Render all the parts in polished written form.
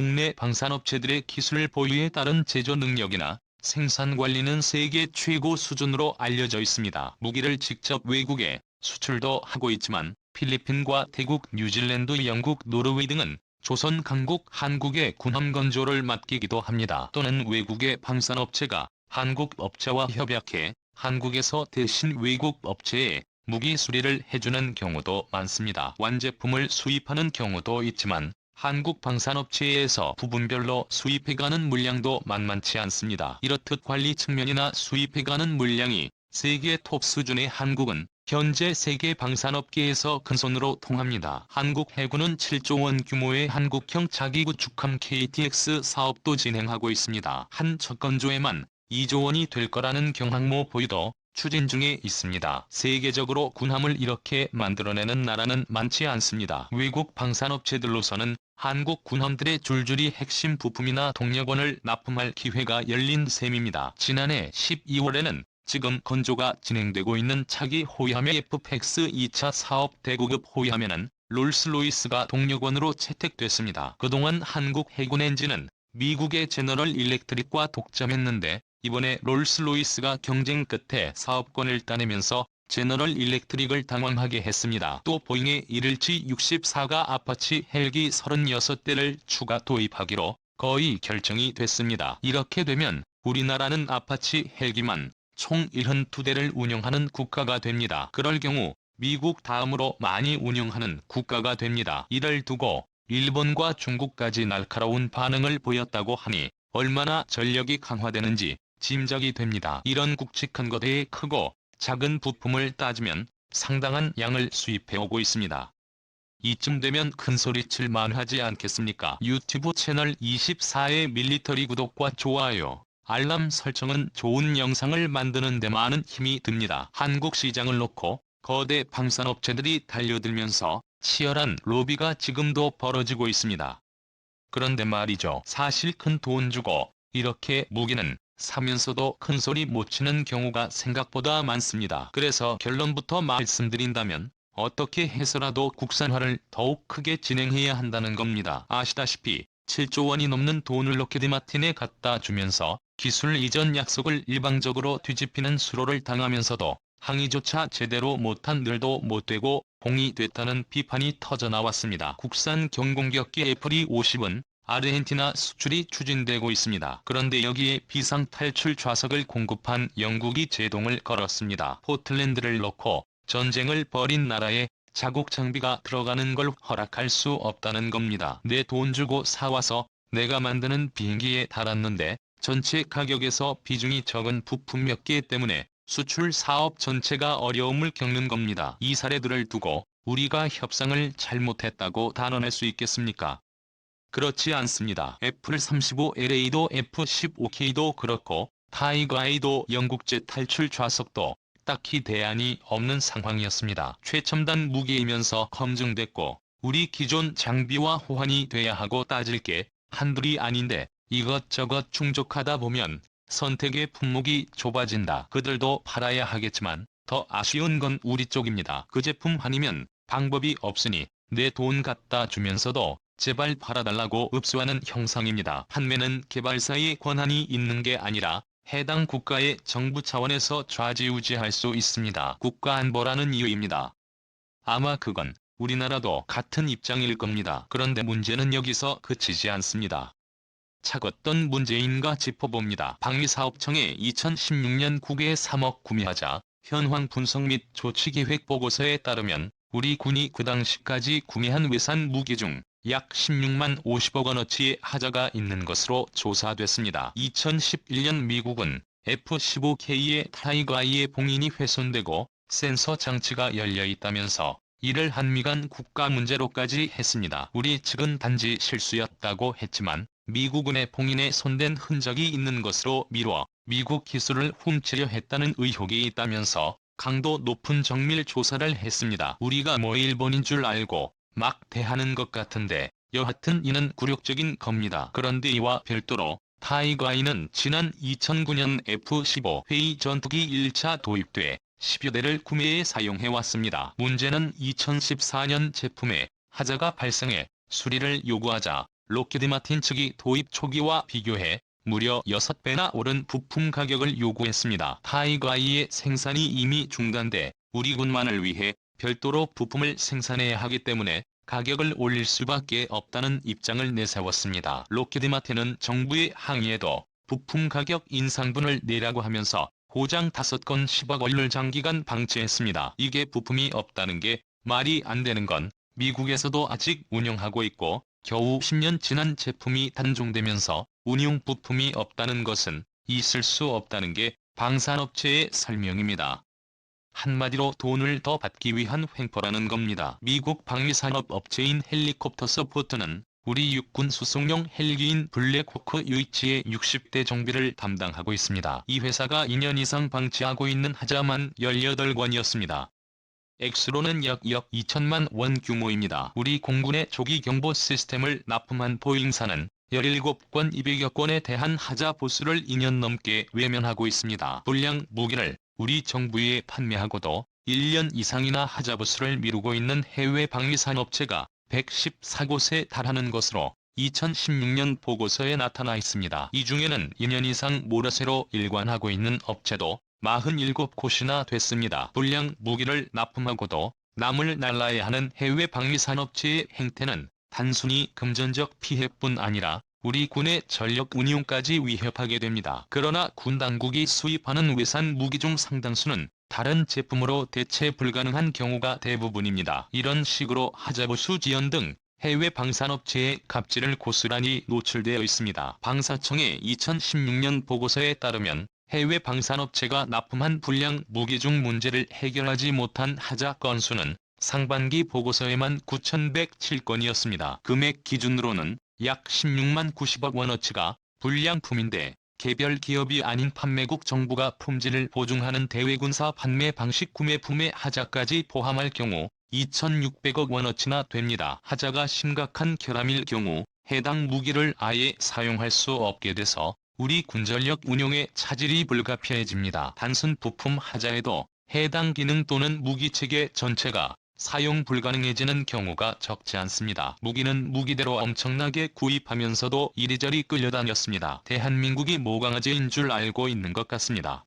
국내 방산업체들의 기술 보유에 따른 제조 능력이나 생산 관리는 세계 최고 수준으로 알려져 있습니다. 무기를 직접 외국에 수출도 하고 있지만 필리핀과 태국, 뉴질랜드, 영국, 노르웨이 등은 조선 강국 한국의 군함 건조를 맡기기도 합니다. 또는 외국의 방산업체가 한국 업체와 협약해 한국에서 대신 외국 업체에 무기 수리를 해주는 경우도 많습니다. 완제품을 수입하는 경우도 있지만 한국 방산업체에서 부분별로 수입해가는 물량도 만만치 않습니다. 이렇듯 관리 측면이나 수입해가는 물량이 세계 톱 수준의 한국은 현재 세계 방산업계에서 큰손으로 통합니다. 한국 해군은 7조 원 규모의 한국형 자기구축함 KTX 사업도 진행하고 있습니다. 한 첫 건조에만 2조 원이 될 거라는 경항모 보유도 추진 중에 있습니다. 세계적으로 군함을 이렇게 만들어내는 나라는 많지 않습니다. 외국 방산업체들로서는 한국 군함들의 줄줄이 핵심 부품이나 동력원을 납품할 기회가 열린 셈입니다. 지난해 12월에는 지금 건조가 진행되고 있는 차기 호위함의 F-PAX 2차 사업 대구급 호위함에는 롤스로이스가 동력원으로 채택됐습니다. 그동안 한국 해군 엔진은 미국의 제너럴 일렉트릭과 독점했는데 이번에 롤스로이스가 경쟁 끝에 사업권을 따내면서 제너럴 일렉트릭을 당황하게 했습니다. 또 보잉의 117 64가 아파치 헬기 36대를 추가 도입하기로 거의 결정이 됐습니다. 이렇게 되면 우리나라는 아파치 헬기만 총 72대를 운영하는 국가가 됩니다. 그럴 경우 미국 다음으로 많이 운영하는 국가가 됩니다. 이를 두고 일본과 중국까지 날카로운 반응을 보였다고 하니 얼마나 전력이 강화되는지 짐작이 됩니다. 이런 굵직한 거대의 크고 작은 부품을 따지면 상당한 양을 수입해오고 있습니다. 이쯤 되면 큰소리칠 만하지 않겠습니까? 유튜브 채널 24의 밀리터리 구독과 좋아요, 알람 설정은 좋은 영상을 만드는 데 많은 힘이 듭니다. 한국 시장을 놓고 거대 방산업체들이 달려들면서 치열한 로비가 지금도 벌어지고 있습니다. 그런데 말이죠. 사실 큰 돈 주고 이렇게 무기는 사면서도 큰소리 못 치는 경우가 생각보다 많습니다. 그래서 결론부터 말씀드린다면 어떻게 해서라도 국산화를 더욱 크게 진행해야 한다는 겁니다. 아시다시피 7조 원이 넘는 돈을 로키드 마틴에 갖다 주면서 기술 이전 약속을 일방적으로 뒤집히는 수로를 당하면서도 항의조차 제대로 못한 늘도 못되고 봉이 됐다는 비판이 터져나왔습니다. 국산 경공격기 F-50은 아르헨티나 수출이 추진되고 있습니다. 그런데 여기에 비상탈출 좌석을 공급한 영국이 제동을 걸었습니다. 포틀랜드를 놓고 전쟁을 벌인 나라에 자국 장비가 들어가는 걸 허락할 수 없다는 겁니다. 내 돈 주고 사와서 내가 만드는 비행기에 달았는데 전체 가격에서 비중이 적은 부품 몇 개 때문에 수출 사업 전체가 어려움을 겪는 겁니다. 이 사례들을 두고 우리가 협상을 잘못했다고 단언할 수 있겠습니까? 그렇지 않습니다. F-35LA도 F-15K도 그렇고 타이거아이도 영국제 탈출 좌석도 딱히 대안이 없는 상황이었습니다. 최첨단 무기이면서 검증됐고 우리 기존 장비와 호환이 돼야 하고 따질 게 한둘이 아닌데 이것저것 충족하다 보면 선택의 품목이 좁아진다. 그들도 팔아야 하겠지만 더 아쉬운 건 우리 쪽입니다. 그 제품 아니면 방법이 없으니 내 돈 갖다 주면서도 제발 팔아달라고 읍수하는 형상입니다. 판매는 개발사의 권한이 있는 게 아니라 해당 국가의 정부 차원에서 좌지우지할 수 있습니다. 국가안보라는 이유입니다. 아마 그건 우리나라도 같은 입장일 겁니다. 그런데 문제는 여기서 그치지 않습니다. 차 어떤 문제인가 짚어봅니다. 방위사업청에 2016년 국외 3억 구매하자 현황 분석 및 조치계획 보고서에 따르면 우리 군이 그 당시까지 구매한 외산 무기 중 약 16만 50억 원어치의 하자가 있는 것으로 조사됐습니다. 2011년 미국은 F-15K의 타이거아이의 봉인이 훼손되고 센서 장치가 열려있다면서 이를 한미 간 국가 문제로까지 했습니다. 우리 측은 단지 실수였다고 했지만 미국군의 봉인에 손댄 흔적이 있는 것으로 미뤄 미국 기술을 훔치려 했다는 의혹이 있다면서 강도 높은 정밀 조사를 했습니다. 우리가 뭐 일본인 줄 알고 막 대하는 것 같은데 여하튼 이는 굴욕적인 겁니다. 그런데 이와 별도로 타이거아이는 지난 2009년 F-15 회의 전투기 1차 도입돼 10여 대를 구매해 사용해왔습니다. 문제는 2014년 제품에 하자가 발생해 수리를 요구하자 록히드 마틴 측이 도입 초기와 비교해 무려 6배나 오른 부품 가격을 요구했습니다. 타이거아이의 생산이 이미 중단돼 우리 군만을 위해 별도로 부품을 생산해야 하기 때문에 가격을 올릴 수밖에 없다는 입장을 내세웠습니다. 록히드 마틴은 정부의 항의에도 부품 가격 인상분을 내라고 하면서 고장 5건 10억 원을 장기간 방치했습니다. 이게 부품이 없다는 게 말이 안 되는 건 미국에서도 아직 운영하고 있고 겨우 10년 지난 제품이 단종되면서 운용 부품이 없다는 것은 있을 수 없다는 게 방산업체의 설명입니다. 한마디로 돈을 더 받기 위한 횡포라는 겁니다. 미국 방위산업 업체인 헬리콥터 서포트는 우리 육군 수송용 헬기인 블랙호크 UH의 60대 정비를 담당하고 있습니다. 이 회사가 2년 이상 방치하고 있는 하자만 18건이었습니다. 액수로는 약 2억 2천만 원 규모입니다. 우리 공군의 조기 경보 시스템을 납품한 보잉사는 17건 200여 건에 대한 하자 보수를 2년 넘게 외면하고 있습니다. 불량 무기를 우리 정부에 판매하고도 1년 이상이나 하자 보수를 미루고 있는 해외 방위산업체가 114곳에 달하는 것으로 2016년 보고서에 나타나 있습니다. 이 중에는 2년 이상 모라세로 일관하고 있는 업체도 47곳이나 됐습니다. 불량 무기를 납품하고도 남을 날라야 하는 해외 방위산업체의 행태는 단순히 금전적 피해뿐 아니라 우리 군의 전력 운용까지 위협하게 됩니다. 그러나 군 당국이 수입하는 외산 무기 중 상당수는 다른 제품으로 대체 불가능한 경우가 대부분입니다. 이런 식으로 하자보수 지연 등 해외 방산업체의 갑질을 고스란히 노출되어 있습니다. 방사청의 2016년 보고서에 따르면 해외 방산업체가 납품한 불량 무기 중 문제를 해결하지 못한 하자 건수는 상반기 보고서에만 9,107건이었습니다. 금액 기준으로는 약 16만 90억 원어치가 불량품인데 개별 기업이 아닌 판매국 정부가 품질을 보증하는 대외군사 판매 방식 구매품의 하자까지 포함할 경우 2,600억 원어치나 됩니다. 하자가 심각한 결함일 경우 해당 무기를 아예 사용할 수 없게 돼서 우리 군전력 운용에 차질이 불가피해집니다. 단순 부품 하자에도 해당 기능 또는 무기체계 전체가 사용 불가능해지는 경우가 적지 않습니다. 무기는 무기대로 엄청나게 구입하면서도 이리저리 끌려다녔습니다. 대한민국이 모강아지인 줄 알고 있는 것 같습니다.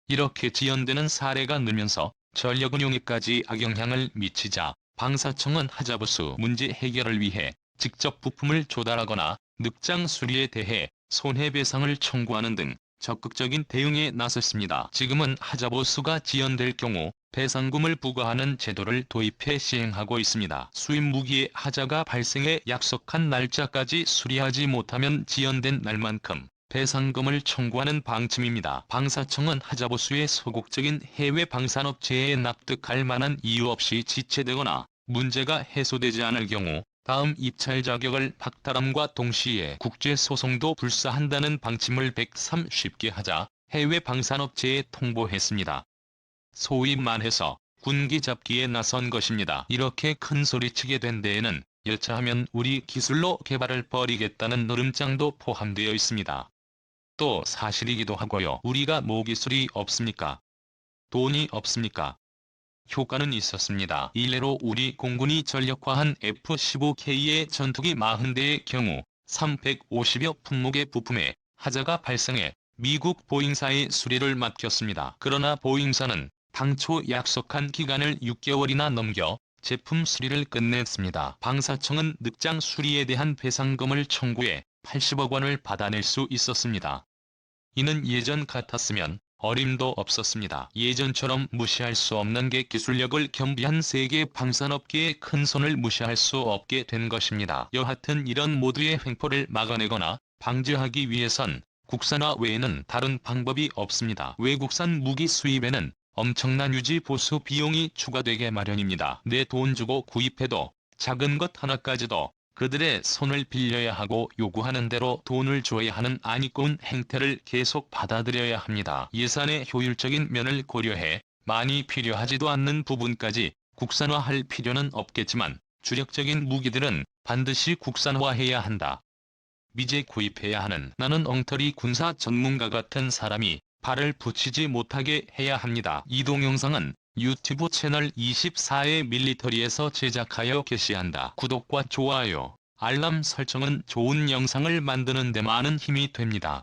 이렇게 지연되는 사례가 늘면서 전력운용에까지 악영향을 미치자 방사청은 하자보수 문제 해결을 위해 직접 부품을 조달하거나 늑장 수리에 대해 손해배상을 청구하는 등 적극적인 대응에 나섰습니다. 지금은 하자보수가 지연될 경우 배상금을 부과하는 제도를 도입해 시행하고 있습니다. 수입 무기의 하자가 발생해 약속한 날짜까지 수리하지 못하면 지연된 날만큼 배상금을 청구하는 방침입니다. 방사청은 하자보수의 소극적인 해외 방산업체에 납득할 만한 이유 없이 지체되거나 문제가 해소되지 않을 경우 다음 입찰 자격을 박탈함과 동시에 국제소송도 불사한다는 방침을 130개 하자 해외 방산업체에 통보했습니다. 소위 말해서 군기 잡기에 나선 것입니다. 이렇게 큰 소리치게 된 데에는 여차하면 우리 기술로 개발을 벌이겠다는 노름장도 포함되어 있습니다. 또 사실이기도 하고요. 우리가 뭐 기술이 없습니까? 돈이 없습니까? 효과는 있었습니다. 일례로 우리 공군이 전력화한 F-15K의 전투기 40대의 경우 350여 품목의 부품에 하자가 발생해 미국 보잉사에 수리를 맡겼습니다. 그러나 보잉사는 당초 약속한 기간을 6개월이나 넘겨 제품 수리를 끝냈습니다. 방사청은 늑장 수리에 대한 배상금을 청구해 80억 원을 받아낼 수 있었습니다. 이는 예전 같았으면 어림도 없었습니다. 예전처럼 무시할 수 없는 게 기술력을 겸비한 세계 방산업계의 큰 손을 무시할 수 없게 된 것입니다. 여하튼 이런 모두의 횡포를 막아내거나 방지하기 위해선 국산화 외에는 다른 방법이 없습니다. 외국산 무기 수입에는 엄청난 유지 보수 비용이 추가되게 마련입니다. 내 돈 주고 구입해도 작은 것 하나까지도 그들의 손을 빌려야 하고 요구하는 대로 돈을 줘야 하는 안이꾼 행태를 계속 받아들여야 합니다. 예산의 효율적인 면을 고려해 많이 필요하지도 않는 부분까지 국산화할 필요는 없겠지만 주력적인 무기들은 반드시 국산화해야 한다. 미제 구입해야 하는 나는 엉터리 군사 전문가 같은 사람이 발을 붙이지 못하게 해야 합니다. 이 동영상은 유튜브 채널 24의 밀리터리에서 제작하여 게시한다. 구독과 좋아요, 알람 설정은 좋은 영상을 만드는 데 많은 힘이 됩니다.